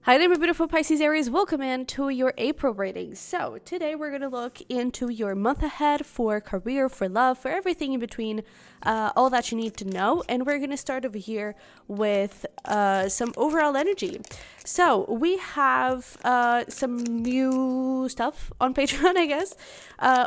Hi there, my beautiful Pisces Aries. Welcome into your April reading. So today we're going to look into your month ahead for career, for love, for everything in between, all that you need to know. And we're going to start over here with some overall energy. So we have some new stuff on Patreon, I guess,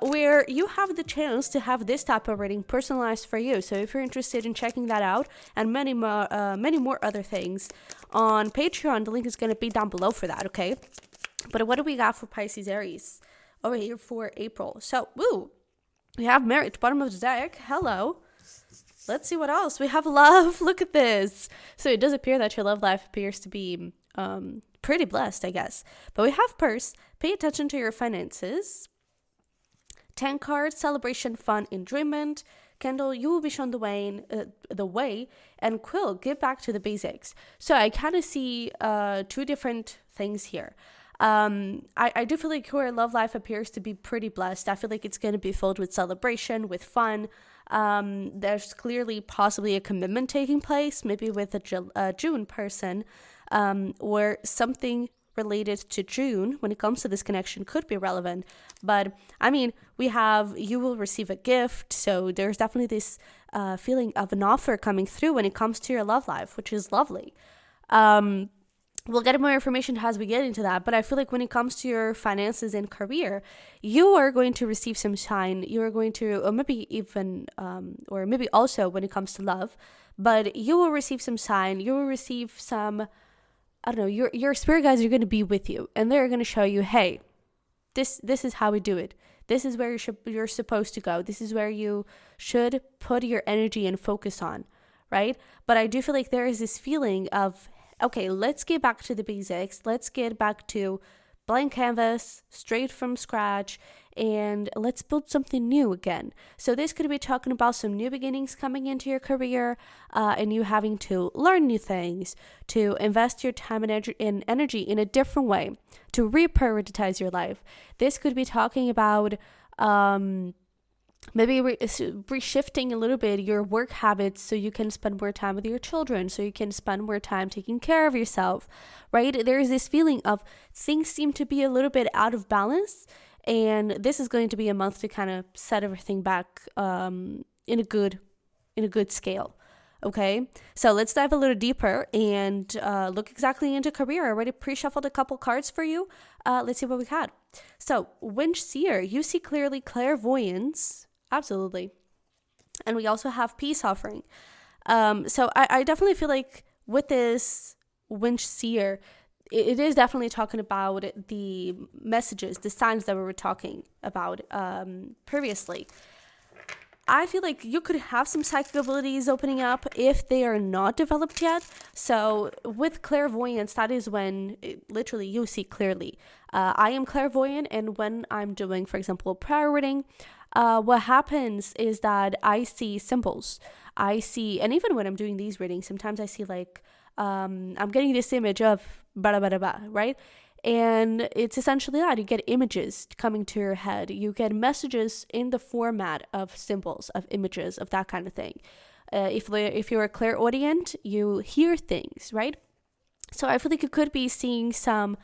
where you have the chance to have this type of reading personalized for you. So if you're interested in checking that out and many more other things on Patreon, the link is going to be down below for that, okay? But what do we got for Pisces Aries over here for April? So, we have marriage, bottom of the deck. Hello. Let's see what else. We have love. Look at this. So it does appear that your love life appears to be pretty blessed, I guess. But we have purse. Pay attention to your finances. 10 cards, celebration, fun, enjoyment. Kendall, you will be shown the way, and Quill, give back to the basics. So I kind of see two different things here. I do feel like your love life appears to be pretty blessed. I feel like it's going to be filled with celebration, with fun. There's clearly possibly a commitment taking place, maybe with a June person, or something related to June when it comes to this connection could be relevant. But I mean, you will receive a gift, so there's definitely this feeling of an offer coming through when it comes to your love life, which is lovely. We'll get more information as we get into that, but I feel like when it comes to your finances and career, you are going to receive some sign. You are going to, or maybe even, or maybe also when it comes to love, but you will receive some sign. You will receive some, I don't know, your spirit guides are going to be with you, and they're going to show you, hey, this is how we do it. This is where you're supposed to go. This is where you should put your energy and focus on, right? But I do feel like there is this feeling of, okay, let's get back to the basics. Let's get back to blank canvas, straight from scratch, and let's build something new again. So this could be talking about some new beginnings coming into your career, and you having to learn new things, to invest your time and energy in a different way, to reprioritize your life. This could be talking about maybe reshifting a little bit your work habits so you can spend more time with your children, so you can spend more time taking care of yourself, right? There's this feeling of things seem to be a little bit out of balance, and this is going to be a month to kind of set everything back in a good scale. Okay, so let's dive a little deeper and look exactly into career. I already pre-shuffled a couple cards for you. Let's see what we had. So, Winch Seer, you see clearly. Clairvoyance, absolutely. And we also have peace offering. So I definitely feel like with this Winch Seer, it is definitely talking about the messages, the signs that we were talking about previously. I feel like you could have some psychic abilities opening up if they are not developed yet. So with clairvoyance, that is when literally you see clearly. I am clairvoyant, and when I'm doing, for example, a prayer reading, what happens is that I see symbols. And even when I'm doing these readings, sometimes I see like, I'm getting this image of blah, blah, blah, blah, right? And it's essentially that. You get images coming to your head. You get messages in the format of symbols, of images, of that kind of thing. If you're a clairaudient, you hear things, right? So I feel like you could be seeing some,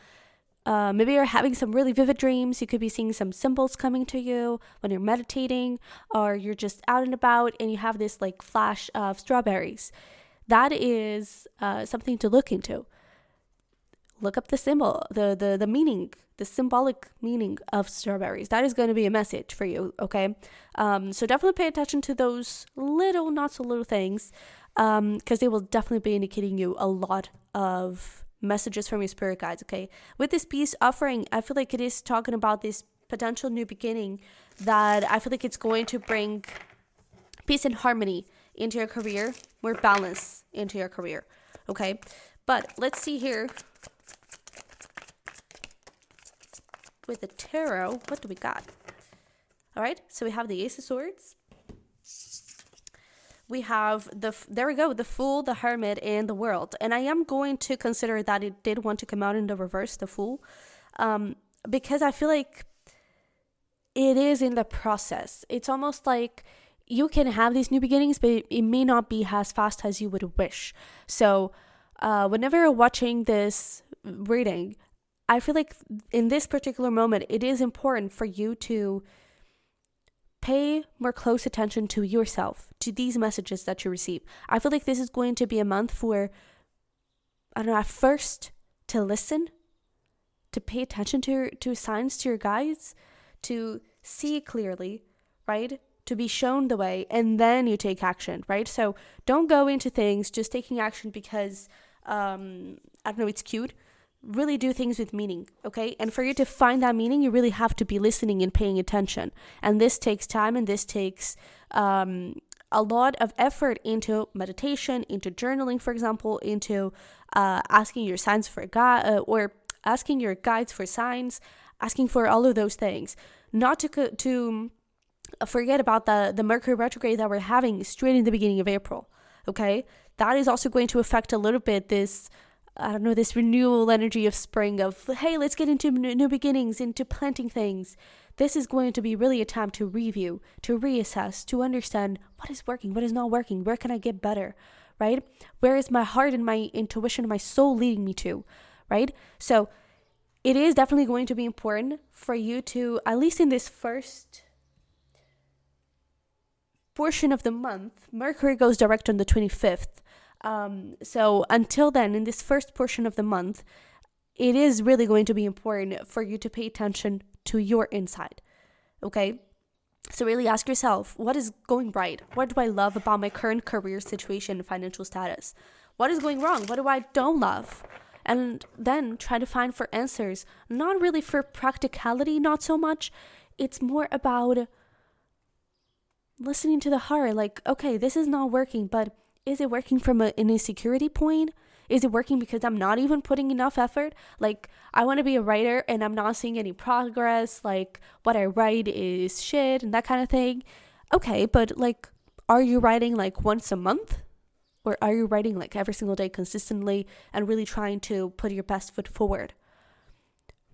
maybe you're having some really vivid dreams. You could be seeing some symbols coming to you when you're meditating, or you're just out and about and you have this like flash of strawberries. That is something to look into. Look up the symbol, the meaning, the symbolic meaning of strawberries. That is going to be a message for you, okay? So definitely pay attention to those little, not so little things, because they will definitely be indicating you a lot of messages from your spirit guides, okay? With this peace offering, I feel like it is talking about this potential new beginning that I feel like it's going to bring peace and harmony into your career, more balance into your career, okay? But let's see here. With the tarot, what do we got? All right, so we have the Ace of Swords. We have the Fool, the Hermit, and the World. And I am going to consider that it did want to come out in the reverse, the Fool, because I feel like it is in the process. It's almost like you can have these new beginnings, but it may not be as fast as you would wish. So whenever you're watching this reading, I feel like in this particular moment, it is important for you to pay more close attention to yourself, to these messages that you receive. I feel like this is going to be a month for, I don't know, at first to listen, to pay attention to signs, to your guides, to see clearly, right? To be shown the way, and then you take action, right? So don't go into things just taking action because, I don't know, it's cute. Really do things with meaning, okay? And for you to find that meaning, you really have to be listening and paying attention. And this takes time, and this takes a lot of effort into meditation, into journaling, for example, into asking your signs for or asking your guides for signs, asking for all of those things. Not to forget about the Mercury retrograde that we're having straight in the beginning of April, okay? That is also going to affect a little bit this, I don't know, this renewal energy of spring of, hey, let's get into new beginnings, into planting things. This is going to be really a time to review, to reassess, to understand what is working, what is not working, where can I get better, right? Where is my heart and my intuition and my soul leading me to, right? So it is definitely going to be important for you to, at least in this first portion of the month, Mercury goes direct on the 25th. So until then, in this first portion of the month, it is really going to be important for you to pay attention to your inside, okay? So really ask yourself, what is going right? What do I love about my current career situation and financial status? What is going wrong? What do I don't love? And then try to find for answers, not really for practicality, not so much. It's more about listening to the heart, like, okay, this is not working, but is it working from an insecurity point? Is it working because I'm not even putting enough effort? Like, I want to be a writer and I'm not seeing any progress. Like, what I write is shit and that kind of thing. Okay, but like, are you writing like once a month? Or are you writing like every single day consistently and really trying to put your best foot forward?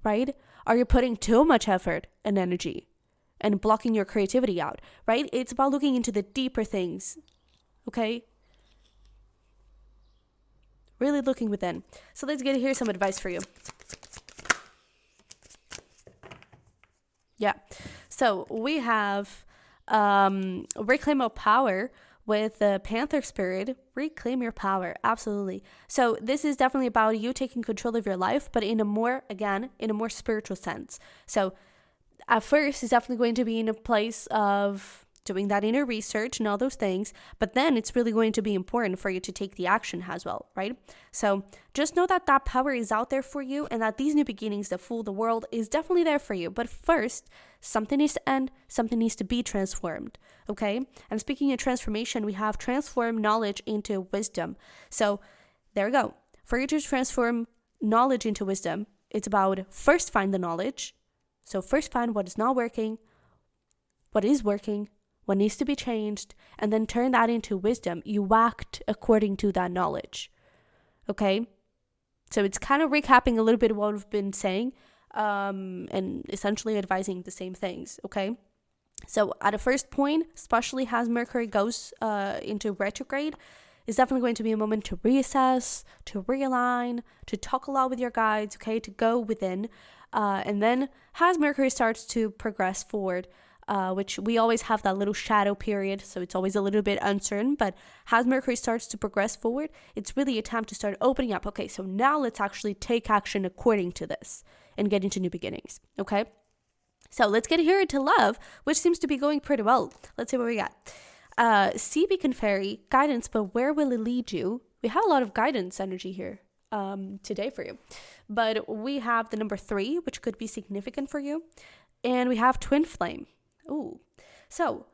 Right? Are you putting too much effort and energy and blocking your creativity out? Right? It's about looking into the deeper things. Okay? Really looking within. So let's get here some advice for you. Yeah. So we have Reclaim Your Power with the Panther Spirit. Reclaim your power. Absolutely. So this is definitely about you taking control of your life, but in a more spiritual sense. So at first, it's definitely going to be in a place of doing that inner research and all those things, but then it's really going to be important for you to take the action as well, right? So just know that that power is out there for you, and that these new beginnings that fool the world is definitely there for you. But first, something needs to end, something needs to be transformed, okay? And speaking of transformation, we have transform knowledge into wisdom. So there we go. For you to transform knowledge into wisdom, it's about first find the knowledge. So first find what is not working, what is working, what needs to be changed, and then turn that into wisdom. You act according to that knowledge. Okay? So it's kind of recapping a little bit of what we've been saying, and essentially advising the same things. Okay? So at a first point, especially as Mercury goes into retrograde, it's definitely going to be a moment to reassess, to realign, to talk a lot with your guides, okay? To go within. And then as Mercury starts to progress forward, which we always have that little shadow period, so it's always a little bit uncertain, but as Mercury starts to progress forward, it's really a time to start opening up. Okay, so now let's actually take action according to this and get into new beginnings, okay? So let's get here into love, which seems to be going pretty well. Let's see what we got. Sea Beacon Fairy, guidance, but where will it lead you? We have a lot of guidance energy here today for you. But we have the number 3, which could be significant for you. And we have Twin Flame. Ooh. So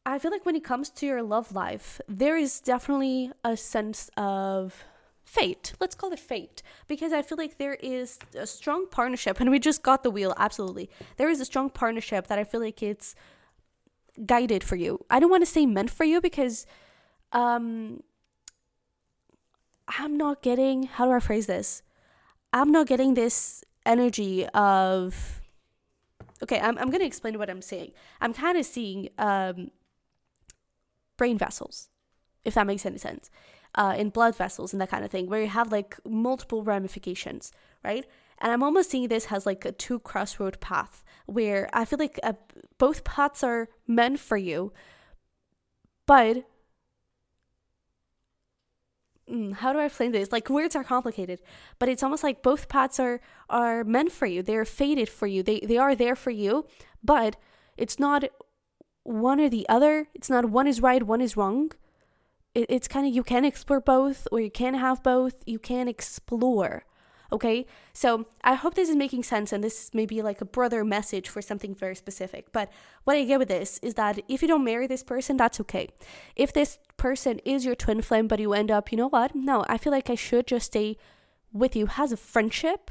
I feel like when it comes to your love life, there is definitely a sense of fate. Let's call it fate, because I feel like there is a strong partnership, and we just got the wheel. Absolutely. There is a strong partnership that I feel like it's guided for you. I don't want to say meant for you because I'm not getting, how do I phrase this? I'm not getting this energy of, okay, I'm going to explain what I'm saying. I'm kind of seeing brain vessels, if that makes any sense. in blood vessels and that kind of thing, where you have like multiple ramifications, right? And I'm almost seeing this as like a two crossroad path, where I feel like both paths are meant for you, but how do I explain this? Like, words are complicated, but it's almost like both paths are meant for you. They're fated for you. They are there for you, but it's not one or the other. It's not one is right, one is wrong. It's kind of, you can explore both, or you can have both. You can explore. Okay, so I hope this is making sense, and this may be like a broader message for something very specific. But what I get with this is that if you don't marry this person, that's okay. If this person is your twin flame, but you end up, you know what? No, I feel like I should just stay with you as a friendship,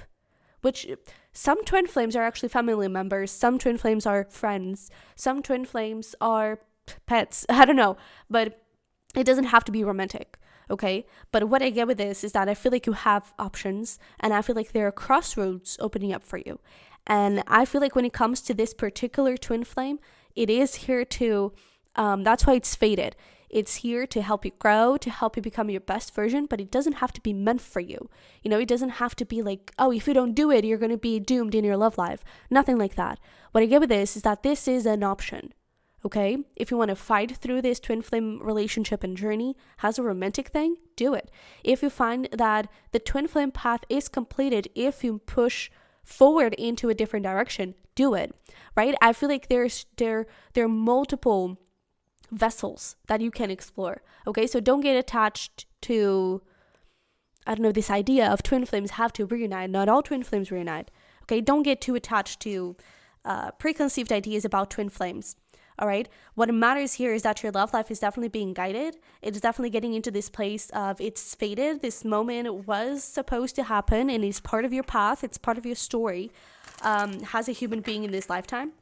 which some twin flames are actually family members. Some twin flames are friends. Some twin flames are pets. I don't know, but it doesn't have to be romantic. Okay, but what I get with this is that I feel like you have options, and I feel like there are crossroads opening up for you. And I feel like when it comes to this particular twin flame, it is here to, that's why it's fated. It's here to help you grow, to help you become your best version, but it doesn't have to be meant for you. You know, it doesn't have to be like, oh, if you don't do it, you're going to be doomed in your love life. Nothing like that. What I get with this is that this is an option. Okay, if you want to fight through this twin flame relationship and journey as a romantic thing, do it. If you find that the twin flame path is completed, if you push forward into a different direction, do it, right? I feel like there are multiple vessels that you can explore. Okay, so don't get attached to, I don't know, this idea of twin flames have to reunite. Not all twin flames reunite. Okay, don't get too attached to preconceived ideas about twin flames. All right. What matters here is that your love life is definitely being guided. It's definitely getting into this place of it's fated. This moment was supposed to happen, and it's part of your path. It's part of your story as a human being in this lifetime.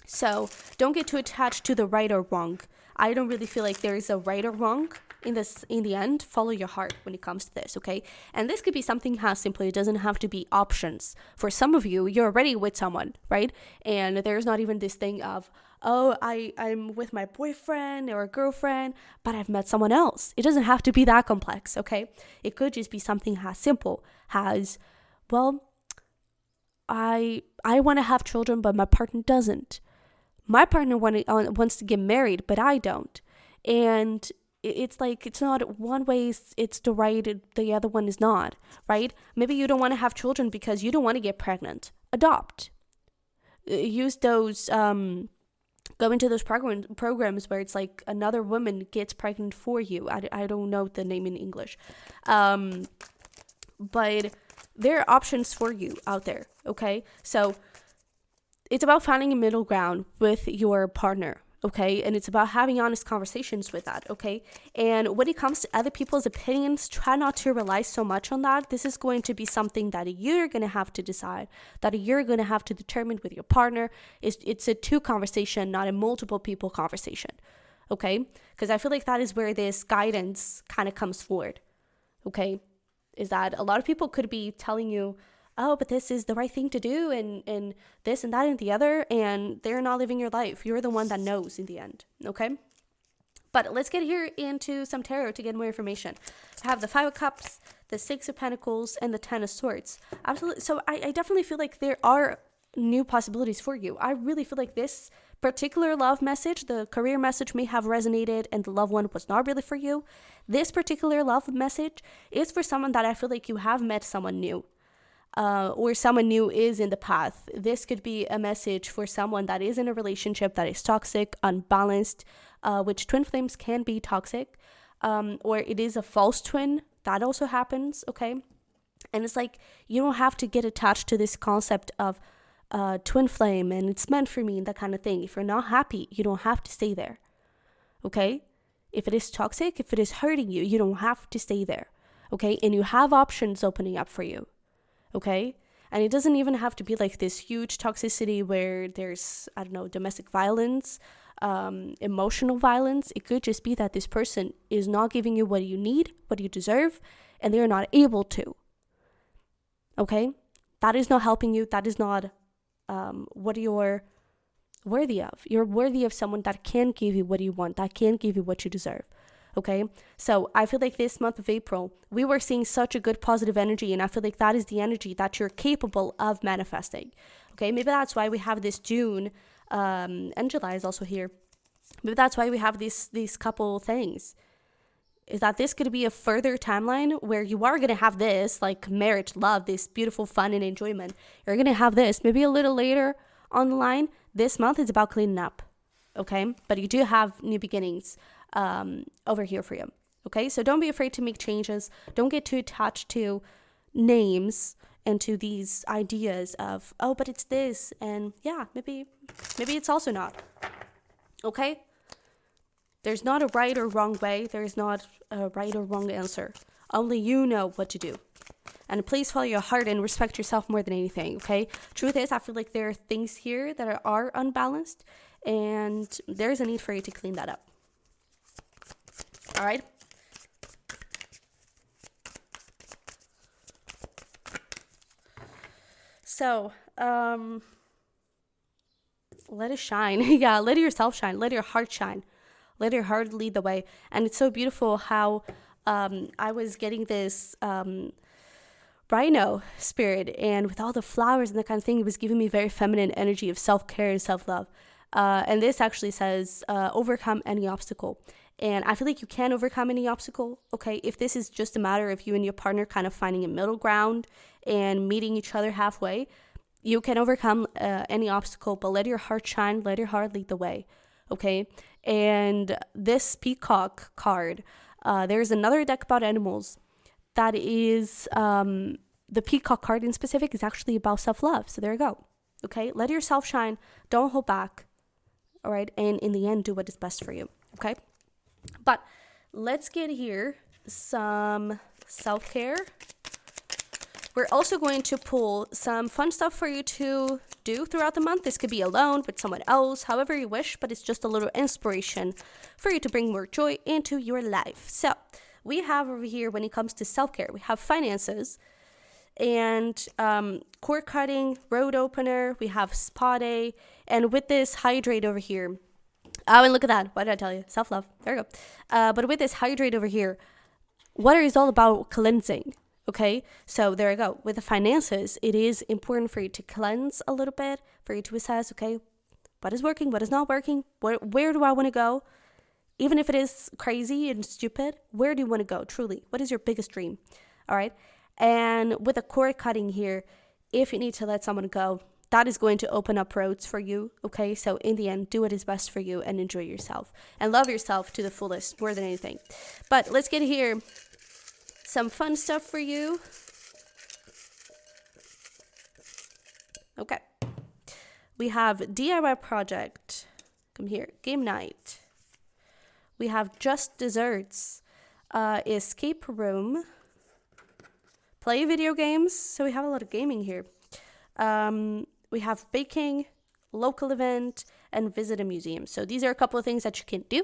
So don't get too attached to the right or wrong. I don't really feel like there is a right or wrong in this. In the end, follow your heart when it comes to this. Okay. And this could be something as simple. It doesn't have to be options. For some of you, you're already with someone, right? And there's not even this thing of, oh, I'm with my boyfriend or a girlfriend, but I've met someone else. It doesn't have to be that complex, okay? It could just be something as simple as, well, I want to have children, but my partner doesn't. My partner wants to get married, but I don't. And it's like, it's not one way, it's the right, the other one is not, right? Maybe you don't want to have children because you don't want to get pregnant. Adopt. Use those, go into those programs where it's like another woman gets pregnant for you. I don't know the name in English. But there are options for you out there, okay? So it's about finding a middle ground with your partner, okay? And it's about having honest conversations with that, okay? And when it comes to other people's opinions, try not to rely so much on that. This is going to be something that you're going to have to decide, that you're going to have to determine with your partner. It's a two conversation, not a multiple people conversation, okay? Because I feel like that is where this guidance kind of comes forward, okay? Is that a lot of people could be telling you, oh, but this is the right thing to do, and this and that and the other, and they're not living your life. You're the one that knows in the end, okay? But let's get here into some tarot to get more information. I have the 5 of Cups, the 6 of Pentacles, and the 10 of Swords. Absolutely. So I definitely feel like there are new possibilities for you. I really feel like this particular love message, the career message, may have resonated and the loved one was not really for you. This particular love message is for someone that I feel like you have met someone new. Or someone new is in the path. This could be a message for someone that is in a relationship that is toxic, unbalanced, which twin flames can be toxic, or it is a false twin. That also happens, okay? And it's like, you don't have to get attached to this concept of twin flame and it's meant for me and that kind of thing. If you're not happy, you don't have to stay there, okay? If it is toxic, if it is hurting you, you don't have to stay there, okay? And you have options opening up for you. Okay? And it doesn't even have to be like this huge toxicity where there's, I don't know, domestic violence, emotional violence. It could just be that this person is not giving you what you need, what you deserve, and they're not able to. Okay? That is not helping you. That is not what you're worthy of. You're worthy of someone that can give you what you want, that can give you what you deserve. Okay, so I feel like this month of April, we were seeing such a good positive energy, and I feel like that is the energy that you're capable of manifesting. Okay, maybe that's why we have this June, and July is also here. Maybe that's why we have these couple things. Is that this could be a further timeline where you are going to have this, like marriage, love, this beautiful fun and enjoyment. You're going to have this maybe a little later on the line. This month is about cleaning up. Okay, but you do have new beginnings over here for you. Okay, so don't be afraid to make changes. Don't get too attached to names and to these ideas of, oh, but it's this, and yeah, maybe it's also not. Okay, there's not a right or wrong way. There's not a right or wrong answer. Only you know what to do. And please follow your heart and respect yourself more than anything. Okay, truth is, I feel like there are things here that are unbalanced, and there's a need for you to clean that up. All right. So, let it shine. Yeah, let yourself shine. Let your heart shine. Let your heart lead the way. And it's so beautiful how I was getting this rhino spirit, and with all the flowers and that kind of thing, it was giving me very feminine energy of self-care and self-love. And this actually says, overcome any obstacle. And I feel like you can overcome any obstacle, okay? If this is just a matter of you and your partner kind of finding a middle ground and meeting each other halfway, you can overcome any obstacle, but let your heart shine, let your heart lead the way, okay? And this peacock card, there's another deck about animals that is, the peacock card in specific is actually about self-love. So there you go, okay? Let yourself shine, don't hold back. All right, and in the end, do what is best for you, okay? But let's get here some self-care. We're also going to pull some fun stuff for you to do throughout the month. This could be alone, with someone else, however you wish, but it's just a little inspiration for you to bring more joy into your life. So we have over here, when it comes to self-care, we have finances, and cord cutting, road opener, we have spa day, and with this hydrate over here, oh, and look at that, what did I tell you? Self-love, there you go. But with this hydrate over here, water is all about cleansing, okay? So there you go. With the finances, it is important for you to cleanse a little bit, for you to assess, okay, what is working, what is not working, where do I want to go? Even if it is crazy and stupid, where do you want to go, truly? What is your biggest dream, all right? And with a cord cutting here, if you need to let someone go, that is going to open up roads for you, okay? So in the end, do what is best for you and enjoy yourself. And love yourself to the fullest, more than anything. But let's get here some fun stuff for you. Okay. We have DIY project. Come here. Game night. We have just desserts. Escape room. Play video games. So we have a lot of gaming here. We have baking, local event, and visit a museum. So these are a couple of things that you can do.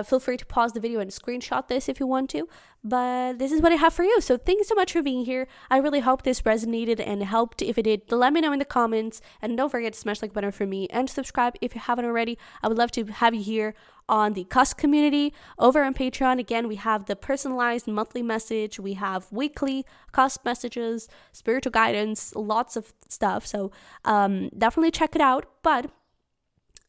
Feel free to pause the video and screenshot this if you want to. But this is what I have for you. So thank you so much for being here. I really hope this resonated and helped. If it did, let me know in the comments. And don't forget to smash like button for me and subscribe if you haven't already. I would love to have you here on the Cusp community. Over on Patreon, again, we have the personalized monthly message. We have weekly Cusp messages, spiritual guidance, lots of stuff. So definitely check it out. But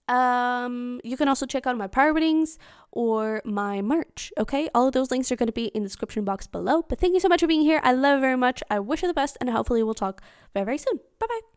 you can also check out my power readings or my merch, okay? All of those links are going to be in the description box below. But thank you so much for being here. I love you very much. I wish you the best, and hopefully we'll talk very, very soon. Bye-bye.